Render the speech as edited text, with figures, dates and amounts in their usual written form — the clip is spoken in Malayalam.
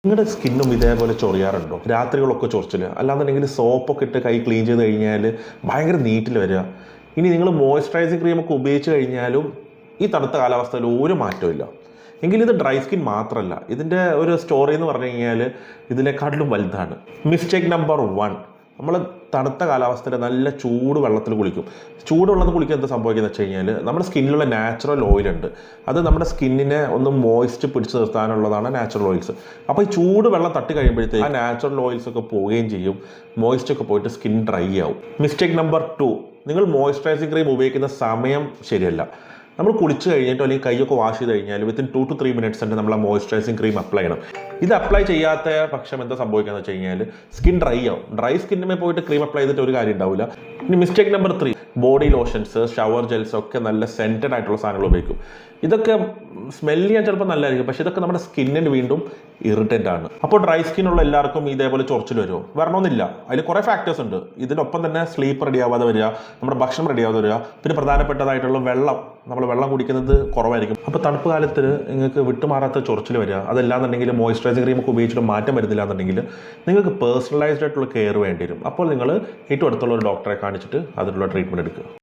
നിങ്ങളുടെ സ്കിന്നും ഇതേപോലെ ചൊറിയാറുണ്ടോ? രാത്രികളൊക്കെ ചൊറിച്ചിൽ, അല്ലാന്നുണ്ടെങ്കിൽ സോപ്പൊക്കെ ഇട്ട് കൈ ക്ലീൻ ചെയ്ത് കഴിഞ്ഞാൽ ഭയങ്കര നീറ്റിൽ വരിക. ഇനി നിങ്ങൾ മോയ്സ്ചറൈസിങ് ക്രീമൊക്കെ ഉപയോഗിച്ച് കഴിഞ്ഞാലും ഈ തണുത്ത കാലാവസ്ഥയിൽ ഒരു മാറ്റമില്ല. എങ്കിലും ഇത് ഡ്രൈ സ്കിൻ മാത്രമല്ല, ഇതിൻ്റെ ഒരു സ്റ്റോറി എന്ന് പറഞ്ഞു കഴിഞ്ഞാൽ ഇതിനെക്കാട്ടിലും വലുതാണ്. മിസ്റ്റേക്ക് നമ്പർ 1, നമ്മൾ തണുത്ത കാലാവസ്ഥയിൽ നല്ല ചൂട് വെള്ളത്തിൽ കുളിക്കും. ചൂട് വെള്ളത്തിൽ കുളിക്കാൻ എന്താ സംഭവിക്കുന്നത് വെച്ച് കഴിഞ്ഞാൽ നമ്മുടെ സ്കിന്നിലുള്ള നാച്ചുറൽ ഓയിലുണ്ട്, അത് നമ്മുടെ സ്കിന്നിനെ ഒന്ന് മോയ്സ്റ്റ് പിടിച്ച് നിർത്താനുള്ളതാണ് നാച്ചുറൽ ഓയിൽസ്. അപ്പോൾ ഈ ചൂട് വെള്ളം തട്ടി കഴിയുമ്പോഴത്തേക്ക് ആ നാച്ചുറൽ ഓയിൽസ് ഒക്കെ പോവുകയും ചെയ്യും, മോയ്സ്റ്റ് ഒക്കെ പോയിട്ട് സ്കിൻ ഡ്രൈ ആവും. മിസ്റ്റേക്ക് നമ്പർ 2, നിങ്ങൾ മോയ്സ്ചറൈസിങ് ക്രീം ഉപയോഗിക്കുന്ന സമയം ശരിയല്ല. നമ്മൾ കുളിച്ച് കഴിഞ്ഞിട്ടോ അല്ലെങ്കിൽ കൈയൊക്കെ വാഷ് ചെയ്ത് കഴിഞ്ഞാൽ വിത്തിൻ 2 to 3 minutes തന്നെ നമ്മൾ ആ മോയ്സ്ചറൈസിങ് ക്രീം അപ്ലൈ ചെയ്യണം. ഇത് അപ്ലൈ ചെയ്യാത്ത പക്ഷം എന്താ സംഭവിക്കുകയെന്ന് വെച്ച് കഴിഞ്ഞാൽ സ്കിൻ ഡ്രൈ ആവും. ഡ്രൈ സ്കിന്നിമേ പോയിട്ട് ക്രീം അപ്ലൈ ചെയ്തിട്ട് ഒരു കാര്യം ഉണ്ടാവില്ല. ഇനി mistake number 3, body lotions, shower ജെൽസ് ഒക്കെ നല്ല സെൻറ്റഡ് ആയിട്ടുള്ള സാധനങ്ങൾ ഉപയോഗിക്കും. ഇതൊക്കെ സ്മെല്ല് ചെയ്യാൻ ചിലപ്പോൾ നല്ലതായിരിക്കും, പക്ഷേ ഇതൊക്കെ നമ്മുടെ സ്കിന്നിന് വീണ്ടും ഇറിറ്റൻ്റ് ആണ്. അപ്പോൾ ഡ്രൈ സ്കിന്നുള്ള എല്ലാവർക്കും ഇതേപോലെ ചൊറിച്ചിൽ വരുമോ? വരണമെന്നില്ല. അതിൽ കുറേ ഫാക്ടേഴ്സ് ഉണ്ട്. ഇതിനൊപ്പം തന്നെ സ്ലീപ്പ് റെഡി ആവാതെ വരിക, നമ്മുടെ ഭക്ഷണം റെഡി ആവാതെ വരിക, പിന്നെ പ്രധാനപ്പെട്ടതായിട്ടുള്ള നമ്മൾ വെള്ളം കുടിക്കുന്നത് കുറവായിരിക്കും. അപ്പോൾ തണുപ്പ് കാലത്ത് നിങ്ങൾക്ക് വിട്ടുമാറാത്ത ചൊറിച്ചിൽ വരിക, അതല്ലാന്നുണ്ടെങ്കിൽ മോയ്സ്ചറൈസിങ് ക്രീമൊക്കെ ഉപയോഗിച്ചിട്ട് മാറ്റം വരുന്നില്ല എന്നുണ്ടെങ്കിൽ നിങ്ങൾക്ക് പേഴ്സണലൈസ്ഡ് ആയിട്ടുള്ള കെയർ വേണ്ടി വരും. അപ്പോൾ നിങ്ങൾ ഏറ്റവും അടുത്തുള്ള ഒരു ഡോക്ടറെ കാണിച്ചിട്ട് അതിനുള്ള ട്രീറ്റ്മെൻറ്റ് എടുക്കുക.